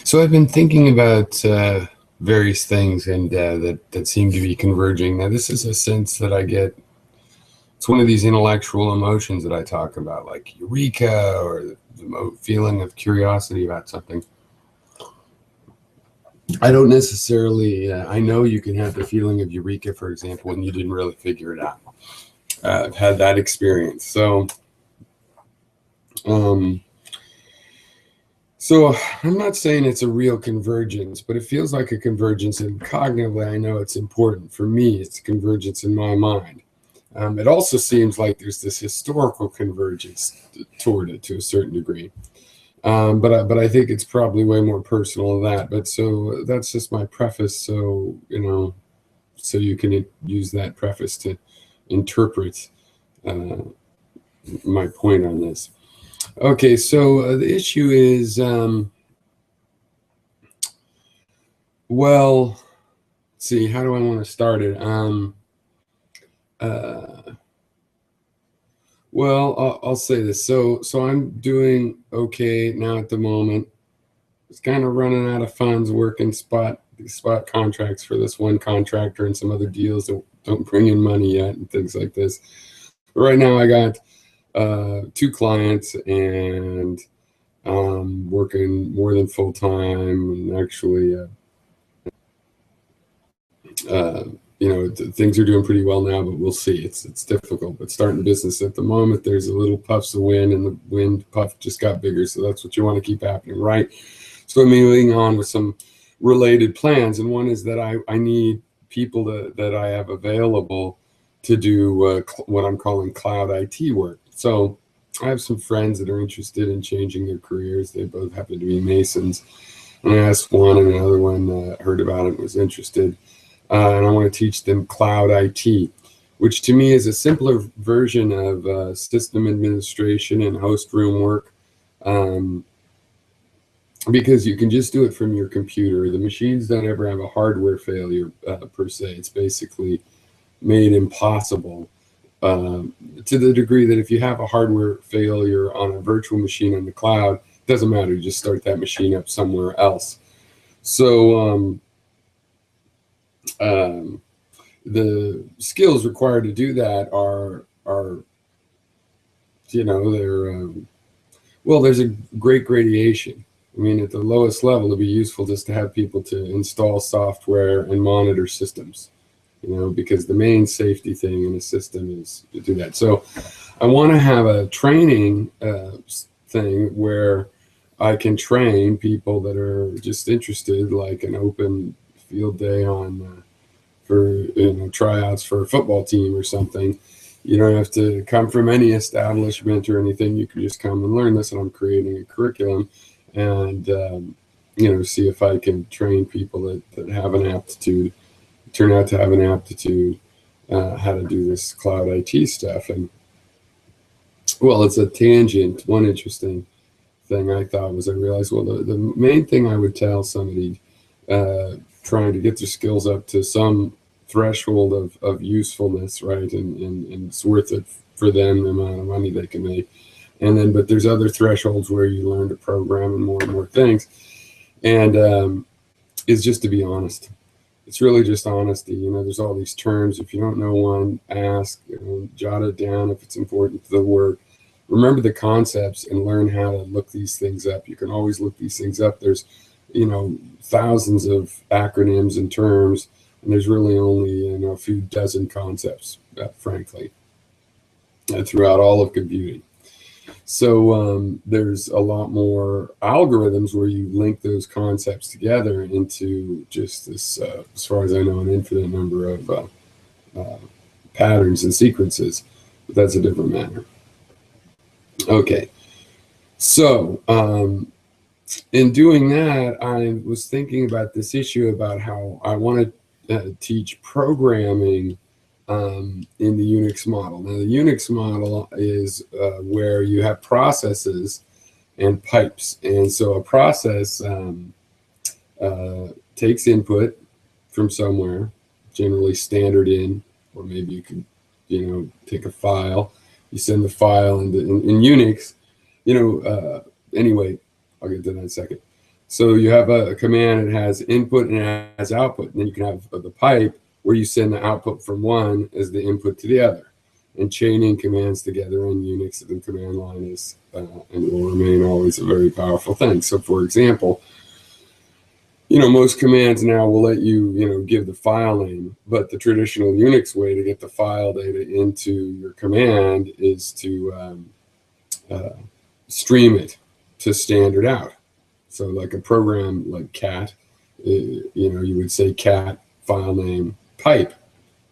So I've been thinking about various things, and that seem to be converging. Now, this is a sense that I get. It's one of these intellectual emotions that I talk about, like eureka, or the feeling of curiosity about something. I don't necessarily. I know you can have the feeling of eureka, for example, when you didn't really figure it out. I've had that experience. Um, So I'm not saying it's a real convergence, but it feels like a convergence, and cognitively, I know it's important. For me, it's a convergence in my mind. It also seems like there's this historical convergence toward it to a certain degree. But I think it's probably way more personal than that. But so that's just my preface. So, so you can use that preface to interpret uh, my point on this. Okay, so the issue is, well, let's see, how do I want to start it? Uh, well, I'll say this. So I'm doing okay now at the moment. It's kind of running out of funds, working these spot contracts for this one contractor and some other deals that don't bring in money yet and things like this. But right now, I got 2 clients, and working more than full time, and actually, things are doing pretty well now, but we'll see. It's difficult. But starting business at the moment, there's a little puffs of wind, and the wind puff just got bigger. So that's what you want to keep happening, right? So I'm moving on with some related plans, and one is that I need people that I have available to do what I'm calling cloud IT work. So I have some friends that are interested in changing their careers. They both happen to be Masons. And I asked one, and another one heard about it and was interested. And I want to teach them cloud IT, which to me is a simpler version of system administration and host room work, because you can just do it from your computer. The machines don't ever have a hardware failure per se. It's basically made impossible to the degree that if you have a hardware failure on a virtual machine on the cloud, it doesn't matter. You just start that machine up somewhere else. So the skills required to do that are they're well, there's a great gradation. I mean, at the lowest level, it'd be useful just to have people to install software and monitor systems, because the main safety thing in a system is to do that. So I want to have a training thing where I can train people that are just interested, like an open field day on for tryouts for a football team or something. You don't have to come from any establishment or anything. You can just come and learn this, and I'm creating a curriculum, and see if I can train people that have an aptitude, turn out to have an aptitude, how to do this cloud IT stuff. And well, it's a tangent. One interesting thing I thought was, I realized, well, the main thing I would tell somebody trying to get their skills up to some threshold of usefulness, right, and it's worth it for them, the amount of money they can make. And then, but there's other thresholds where you learn to program and more things, and is just to be honest. It's really just honesty. There's all these terms. If you don't know one, ask, jot it down if it's important to the work. Remember the concepts and learn how to look these things up. You can always look these things up. There's, thousands of acronyms and terms, and there's really only, a few dozen concepts, frankly, throughout all of computing. So there's a lot more algorithms where you link those concepts together into just this, as far as I know, an infinite number of patterns and sequences. But that's a different matter. Okay, so in doing that, I was thinking about this issue about how I want to teach programming in the UNIX model. Now, the UNIX model is where you have processes and pipes. And so a process takes input from somewhere, generally standard in, or maybe you can, take a file. You send the file in Unix, anyway, I'll get to that in a second. So you have a command that has input and it has output. And then you can have the pipe where you send the output from one as the input to the other. And chaining commands together in Unix and command line is and will remain always a very powerful thing. So for example, most commands now will let you, give the file name, but the traditional Unix way to get the file data into your command is to stream it to standard out. So like a program like cat, you would say cat file name pipe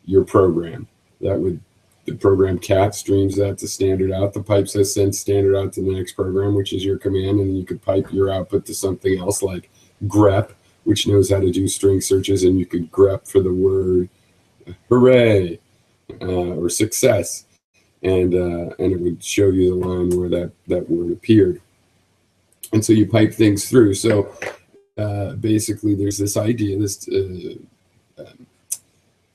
your program. The program cat streams that to standard out. The pipe says send standard out to the next program, which is your command, and then you could pipe your output to something else like grep, which knows how to do string searches, and you could grep for the word hooray or success, and it would show you the line where that word appeared. And so you pipe things through. So basically there's this idea,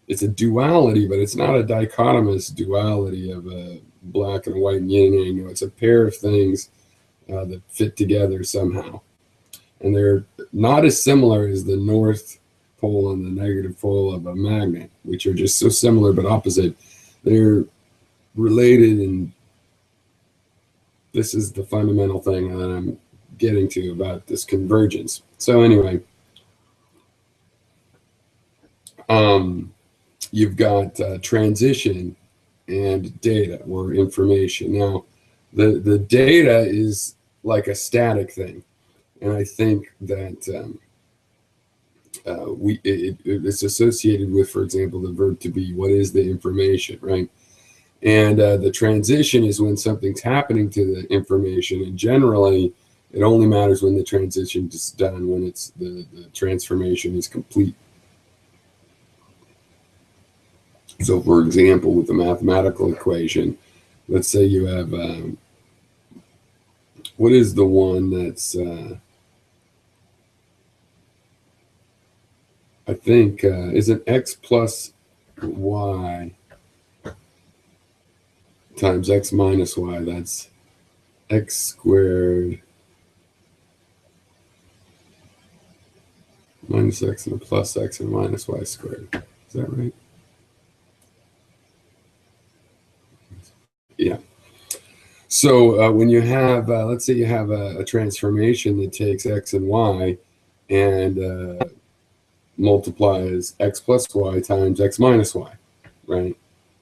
it's a duality, but it's not a dichotomous duality of a black and white and yin and yang. It's a pair of things that fit together somehow. And they're not as similar as the north pole and the negative pole of a magnet, which are just so similar but opposite. They're related, and this is the fundamental thing that I'm getting to about this convergence. So anyway, you've got transition and data or information. Now, the data is like a static thing, and I think that it's associated with, for example, the verb to be. What is the information, right? And the transition is when something's happening to the information, and generally it only matters when the transition is done, when it's the transformation is complete. So for example, with the mathematical equation, let's say you have, what is the one that's, I think, is it x plus y times x minus y? That's x squared minus x and a plus x and minus y squared. Is that right? Yeah. So when you have, let's say you have a transformation that takes x and y and multiplies x plus y times x minus y, right?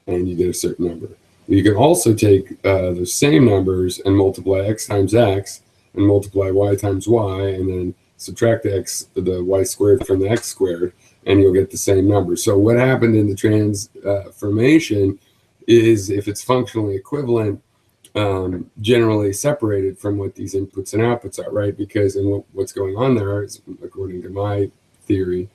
And you get a certain number. You can also take the same numbers and multiply x times x and multiply y times y, and then subtract the y squared from the x squared, and you'll get the same number. So what happened in the transformation is, if it's functionally equivalent, generally separated from what these inputs and outputs are, right? Because what's going on there is, according to my theory,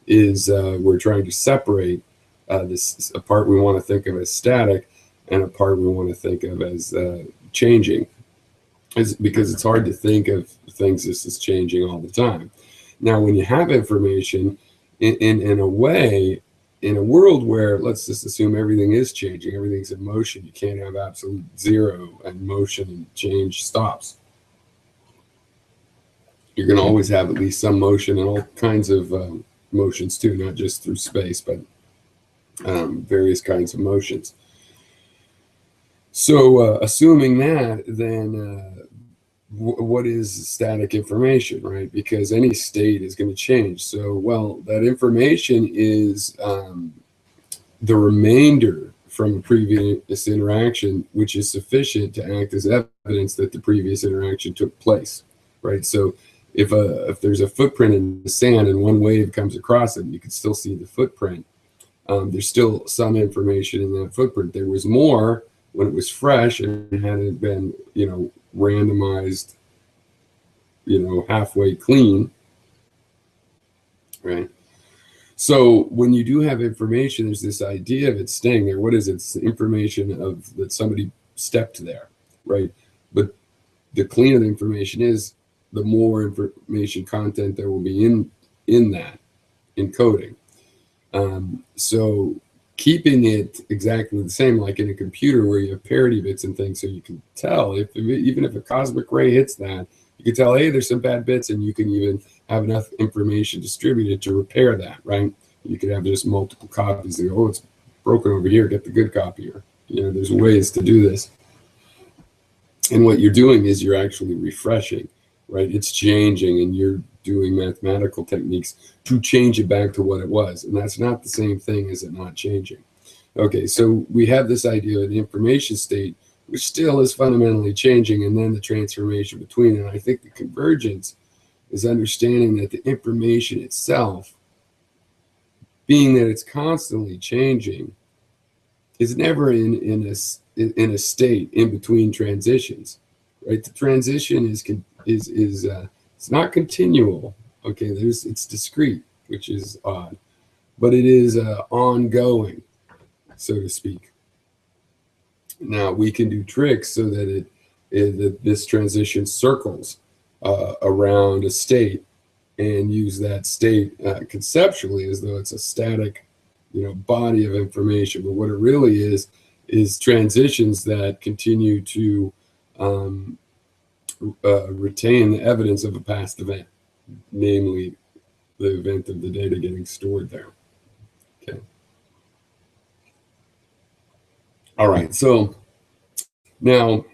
is we're trying to separate a part we want to think of as static and a part we want to think of as changing. Because it's hard to think of things as changing all the time. Now, when you have information, in a way, in a world where, let's just assume everything is changing, everything's in motion, you can't have absolute zero and motion and change stops. You're going to always have at least some motion and all kinds of motions too, not just through space, but various kinds of motions. So assuming that, then what is static information, right? Because any state is going to change. So, well, that information is the remainder from a previous interaction, which is sufficient to act as evidence that the previous interaction took place, right? So if there's a footprint in the sand and one wave comes across it, you can still see the footprint. There's still some information in that footprint. There was more when it was fresh and hadn't been, randomized, halfway clean, right? So when you do have information, there's this idea of it staying there. What is it? It's the information of that somebody stepped there, right? But the cleaner the information is, the more information content there will be in that encoding. So keeping it exactly the same, like in a computer where you have parity bits and things, so you can tell even if a cosmic ray hits that, You can tell, hey, there's some bad bits, and you can even have enough information distributed to repair that, right? You could have just multiple copies. Oh, it's broken over here, get the good copy. Or, there's ways to do this. And what you're doing is you're actually refreshing, right? It's changing, and you're doing mathematical techniques to change it back to what it was. And that's not the same thing as it not changing. Okay, so we have this idea of an information state, which still is fundamentally changing, and then the transformation between it. And I think the convergence is understanding that the information itself, being that it's constantly changing, is never in a state in between transitions, right? The transition is it's not continual. Okay, it's discrete, which is odd, but it is ongoing, so to speak. Now we can do tricks so that this transition circles around a state, and use that state conceptually as though it's a static, body of information. But what it really is transitions that continue to retain the evidence of a past event, namely the event of the data getting stored there. Okay. All right. So now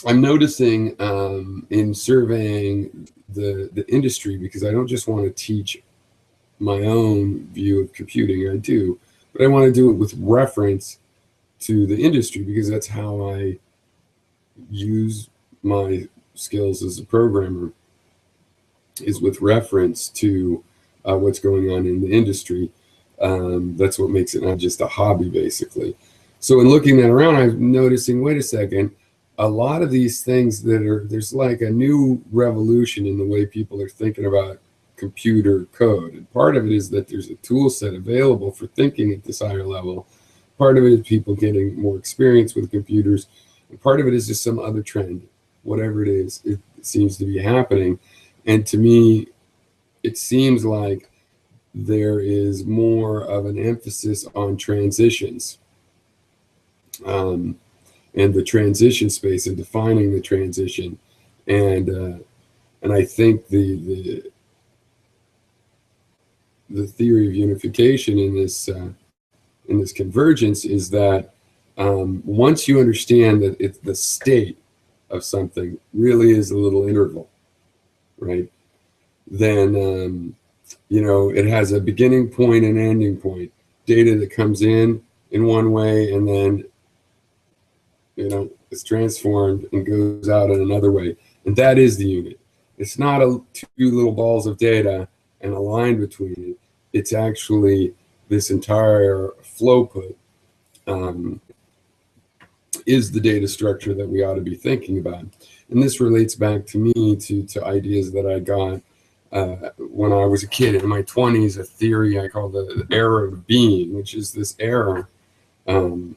I'm noticing in surveying the industry, because I don't just want to teach my own view of computing, I do, but I want to do it with reference to the industry, because that's how I use my skills as a programmer, is with reference to what's going on in the industry. That's what makes it not just a hobby, basically. So in looking that around, I'm noticing, wait a second, a lot of these things there's like a new revolution in the way people are thinking about computer code. And part of it is that there's a tool set available for thinking at this higher level. Part of it is people getting more experience with computers. And part of it is just some other trend, whatever it is, it seems to be happening. And to me, it seems like there is more of an emphasis on transitions. And the transition space, and defining the transition, and I think the theory of unification in this convergence is that once you understand that it's the state of something really is a little interval, right? Then it has a beginning point and ending point. Data that comes in one way, and then it's transformed and goes out in another way. And that is the unit. It's not two little balls of data and a line between it. It's actually this entire flowput is the data structure that we ought to be thinking about. And this relates back to me to ideas that I got when I was a kid in my 20s, a theory I call the error of being, which is this error well,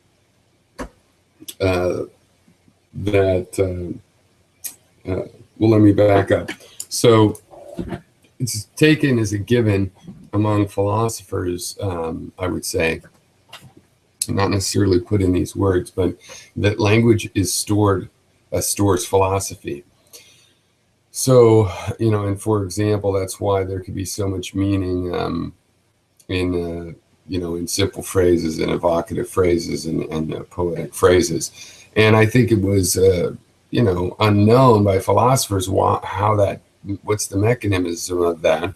let me back up. So it's taken as a given among philosophers, I would say, not necessarily put in these words, but that language is stores philosophy. So, and for example, that's why there could be so much meaning in simple phrases and evocative phrases and poetic phrases. And I think it was, unknown by philosophers what's the mechanism of that.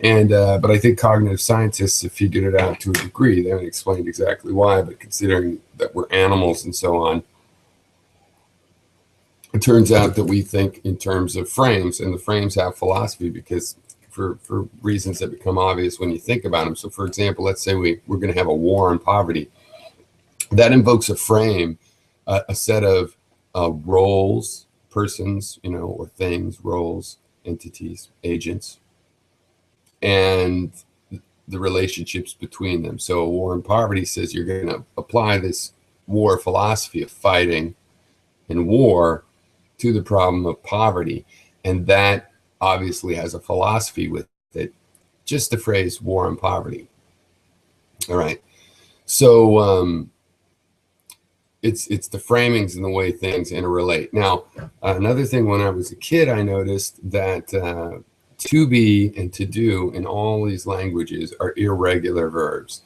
And but I think cognitive scientists have figured it out to a degree. They haven't explained exactly why, but considering that we're animals and so on, it turns out that we think in terms of frames, and the frames have philosophy because for reasons that become obvious when you think about them. So for example, let's say we're going to have a war on poverty. That invokes a frame, a set of roles, persons, or things, roles, entities, agents, and the relationships between them. So a war on poverty says you're going to apply this war philosophy of fighting and war to the problem of poverty. And that obviously has a philosophy with it, just the phrase war on poverty. All right. So it's the framings and the way things interrelate. Now, another thing, when I was a kid, I noticed that to be and to do in all these languages are irregular verbs.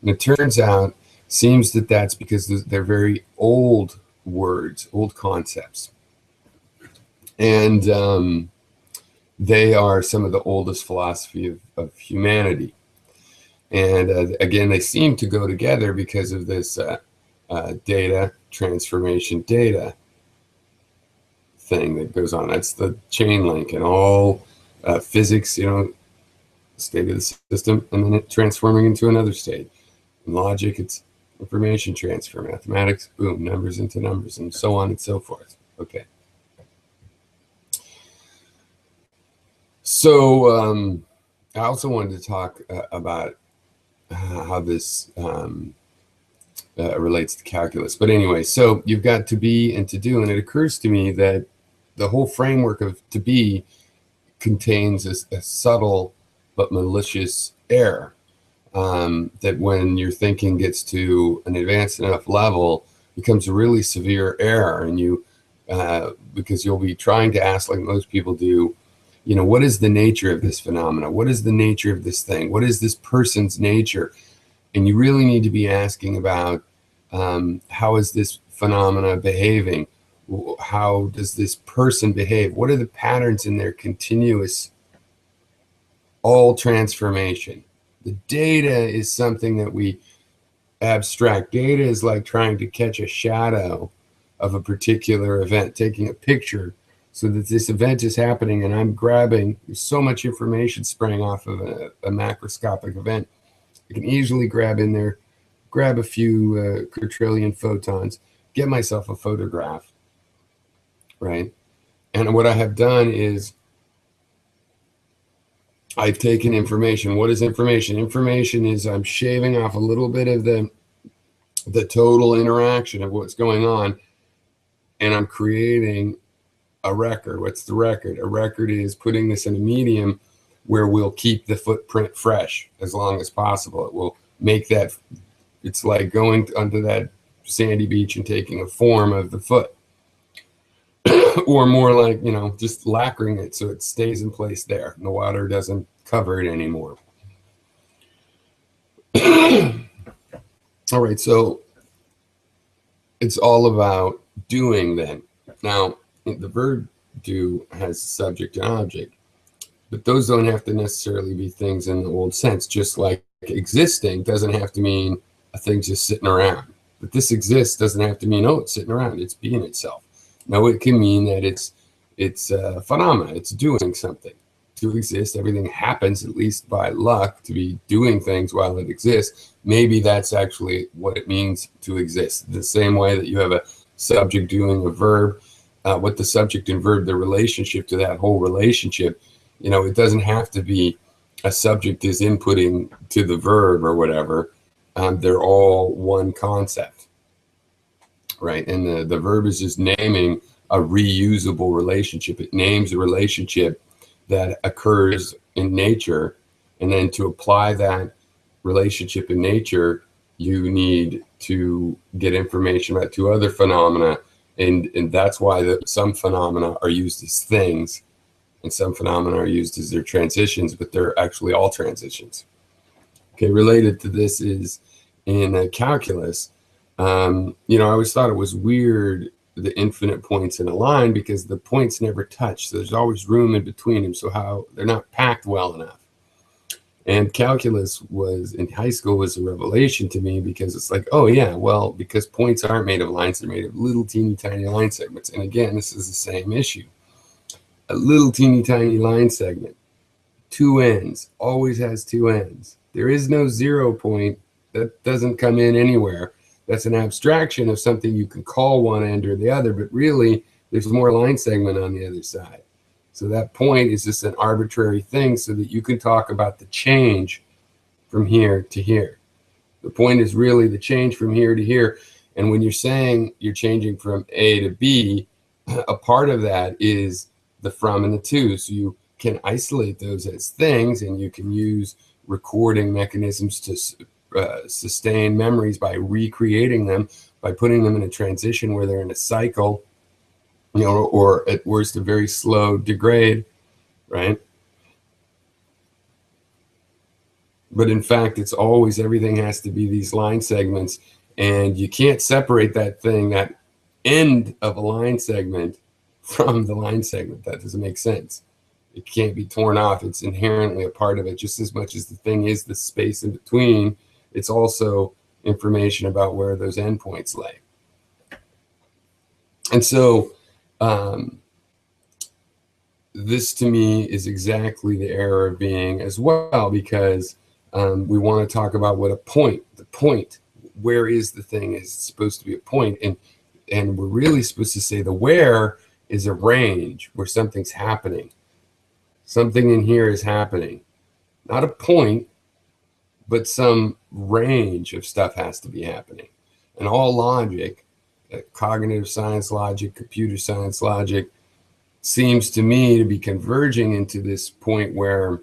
And it turns out, seems that that's because they're very old words, old concepts. And they are some of the oldest philosophy of humanity. And again, they seem to go together because of this data transformation data thing that goes on. That's the chain link in all physics, you know, state of the system, and then it transforming into another state. In logic, it's information transfer. Mathematics, boom, numbers into numbers, and so on and so forth. Okay. So I also wanted to talk about how this relates to calculus. But anyway, so you've got to be and to do, and it occurs to me that the whole framework of to be contains a subtle but malicious error, that when your thinking gets to an advanced enough level becomes a really severe error. And you because you'll be trying to ask, like most people do, you know, what is the nature of this phenomena? What is the nature of this thing? What is this person's nature? And you really need to be asking about how is this phenomena behaving? How does this person behave? What are the patterns in their continuous all transformation? The data is something that we abstract. Data is like trying to catch a shadow of a particular event, taking a picture so that this event is happening and I'm grabbing, there's so much information spraying off of a macroscopic event. I can easily grab in there, grab a few quadrillion photons, get myself a photograph, right? And what I have done is I've taken information. What is information? Information is I'm shaving off a little bit of the total interaction of what's going on, and I'm creating a record. What's the record? A record is putting this in a medium where we'll keep the footprint fresh as long as possible. It will make that, it's like going onto that sandy beach and taking a form of the foot. Or more like, you know, just lacquering it so it stays in place there and the water doesn't cover it anymore. All right, so it's all about doing then. Now, the verb do has subject and object, but those don't have to necessarily be things in the old sense. Just like existing doesn't have to mean a thing's just sitting around. But this exists doesn't have to mean, oh, it's sitting around, it's being itself. No, it can mean that it's a phenomena, it's doing something. To exist, everything happens, at least by luck, to be doing things while it exists. Maybe that's actually what it means to exist. The same way that you have a subject doing a verb, what the subject and verb, the relationship to that whole relationship, you know, it doesn't have to be a subject is inputting to the verb or whatever. They're all one concept, right? And the verb is just naming a reusable relationship. It names a relationship that occurs in nature, and then to apply that relationship in nature, you need to get information about two other phenomena, and that's why some phenomena are used as things, and some phenomena are used as their transitions, but they're actually all transitions. Okay, related to this is in calculus. You know, I always thought it was weird, the infinite points in a line, because the points never touch. So there's always room in between them. So how they're not packed well enough. And calculus was in high school was a revelation to me, because it's like, oh yeah, well, because points aren't made of lines, they're made of little teeny tiny line segments. And again, this is the same issue. A little teeny tiny line segment, two ends, always has two ends. There is no 0 point that doesn't come in anywhere. That's an abstraction of something you can call one end or the other, but really there's more line segment on the other side. So that point is just an arbitrary thing so that you can talk about the change from here to here. The point is really the change from here to here. And when you're saying you're changing from A to B, a part of that is the from and the to. So you can isolate those as things, and you can use recording mechanisms to sustain memories by recreating them, by putting them in a transition where they're in a cycle, you know, or at worst a very slow degrade, right? But in fact, it's always, everything has to be these line segments, and you can't separate that thing, that end of a line segment, from the line segment. That doesn't make sense. It can't be torn off. It's inherently a part of it, just as much as the thing is the space in between. It's also information about where those endpoints lay. And so this to me is exactly the error of being as well, because we want to talk about what the point, where is the thing, is supposed to be a point, and we're really supposed to say the where is a range where something's happening. Something in here is happening, not a point, but some range of stuff has to be happening. And all logic, cognitive science logic, computer science logic, seems to me to be converging into this point where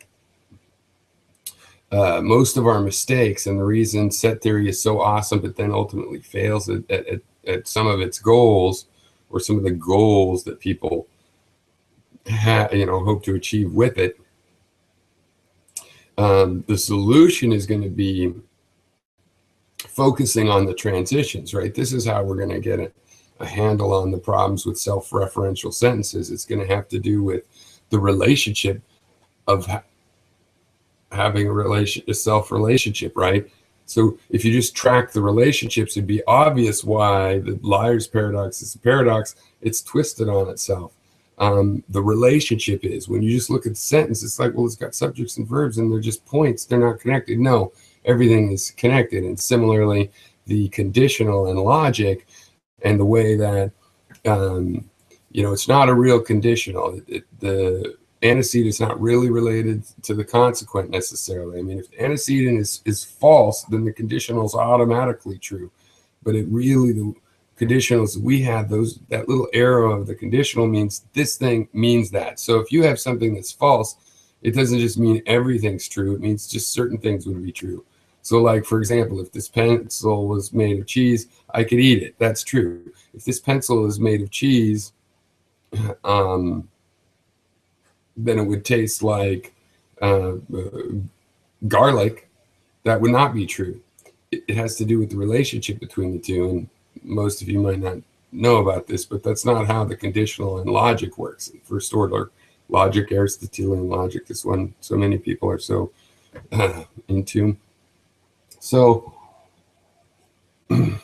most of our mistakes, and the reason set theory is so awesome but then ultimately fails at some of its goals, or some of the goals that people hope to achieve with it, the solution is going to be focusing on the transitions, right? This is how we're going to get a handle on the problems with self-referential sentences. It's going to have to do with the relationship of having a self-relationship, right? So if you just track the relationships, it'd be obvious why the liar's paradox is a paradox. It's twisted on itself. The relationship is, when you just look at the sentence, it's like, well, it's got subjects and verbs and they're just points. They're not connected. No, everything is connected. And similarly, the conditional and logic, and the way that, it's not a real conditional. The antecedent is not really related to the consequent necessarily. I mean, if the antecedent is false, then the conditional is automatically true. But it really, the conditionals we have, that little arrow of the conditional means this thing means that. So if you have something that's false, it doesn't just mean everything's true. It means just certain things would be true. So like, for example, if this pencil was made of cheese, I could eat it. That's true. If this pencil is made of cheese, then it would taste like garlic. That would not be true. It has to do with the relationship between the two. And most of you might not know about this, but that's not how the conditional and logic works. First order logic, Aristotelian logic, this one so many people are so into. So to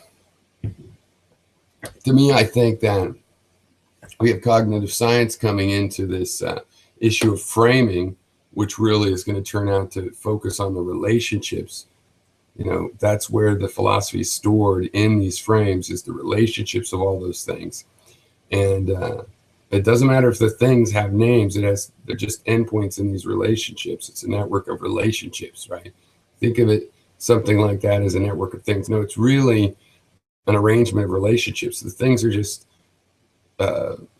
me, I think that we have cognitive science coming into this issue of framing, which really is going to turn out to focus on the relationships. That's where the philosophy is stored in these frames, is the relationships of all those things. And it doesn't matter if the things have names. They're just endpoints in these relationships. It's a network of relationships, right? Think of it something like that as a network of things. No, it's really an arrangement of relationships. The things are just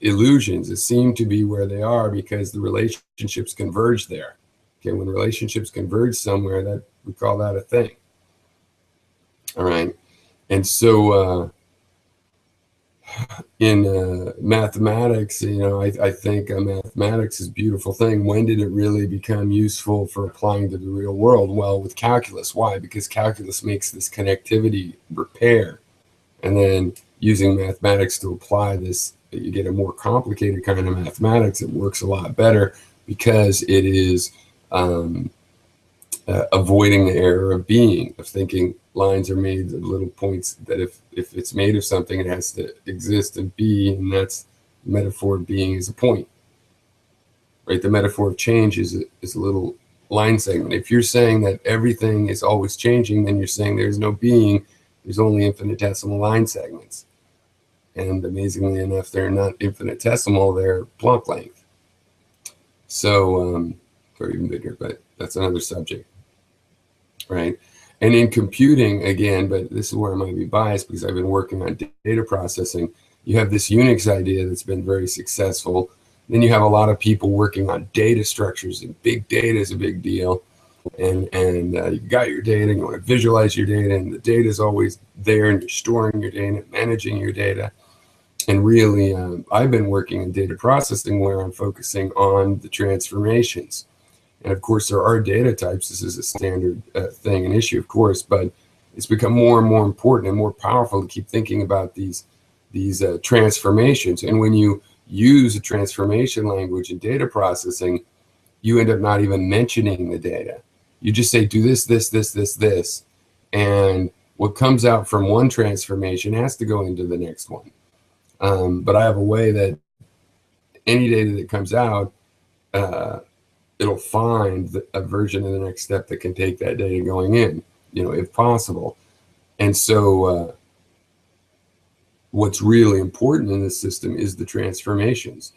illusions that seem to be where they are because the relationships converge there. Okay, when relationships converge somewhere, that we call that a thing. All right, and so in mathematics, I think mathematics is a beautiful thing. When did it really become useful for applying to the real world? Well, with calculus. Why? Because calculus makes this connectivity repair, and then using mathematics to apply this, you get a more complicated kind of mathematics. It works a lot better because it is avoiding the error of being, of thinking lines are made of little points, that if it's made of something, it has to exist and be, and that's the metaphor of being is a point, right? The metaphor of change is a little line segment. If you're saying that everything is always changing, then you're saying there's no being, there's only infinitesimal line segments. And amazingly enough, they're not infinitesimal, they're Planck length. So, or even bigger, but that's another subject, right? And in computing, again, but this is where I might be biased because I've been working on data processing, you have this UNIX idea that's been very successful. Then you have a lot of people working on data structures, and big data is a big deal. and you got your data, and you want to visualize your data, and the data is always there, and you're storing your data, managing your data. And really, I've been working in data processing where I'm focusing on the transformations. And of course, there are data types. This is a standard thing, an issue, of course, but it's become more and more important and more powerful to keep thinking about these transformations. And when you use a transformation language in data processing, you end up not even mentioning the data. You just say, do this, this, this, this, this. And what comes out from one transformation has to go into the next one. But I have a way that any data that comes out, it'll find a version of the next step that can take that data going in, if possible. And so what's really important in this system is the transformations.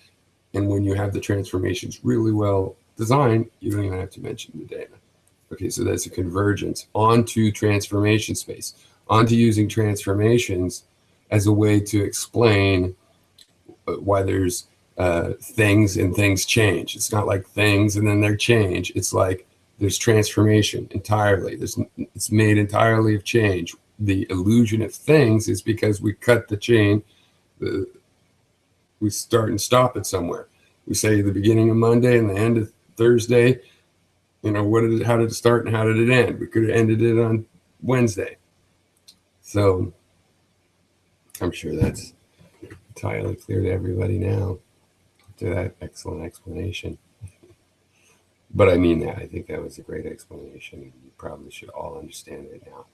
And when you have the transformations really well designed, you don't even have to mention the data. Okay, so that's a convergence onto transformation space, onto using transformations as a way to explain why there's things and things change. It's not like things and then they change. It's like there's transformation entirely. It's made entirely of change. The illusion of things is because we cut the chain. We start and stop it somewhere. We say the beginning of Monday and the end of Thursday. How did it start and how did it end? We could have ended it on Wednesday. So I'm sure that's entirely clear to everybody now after that excellent explanation. But I mean that. I think that was a great explanation. You probably should all understand it now.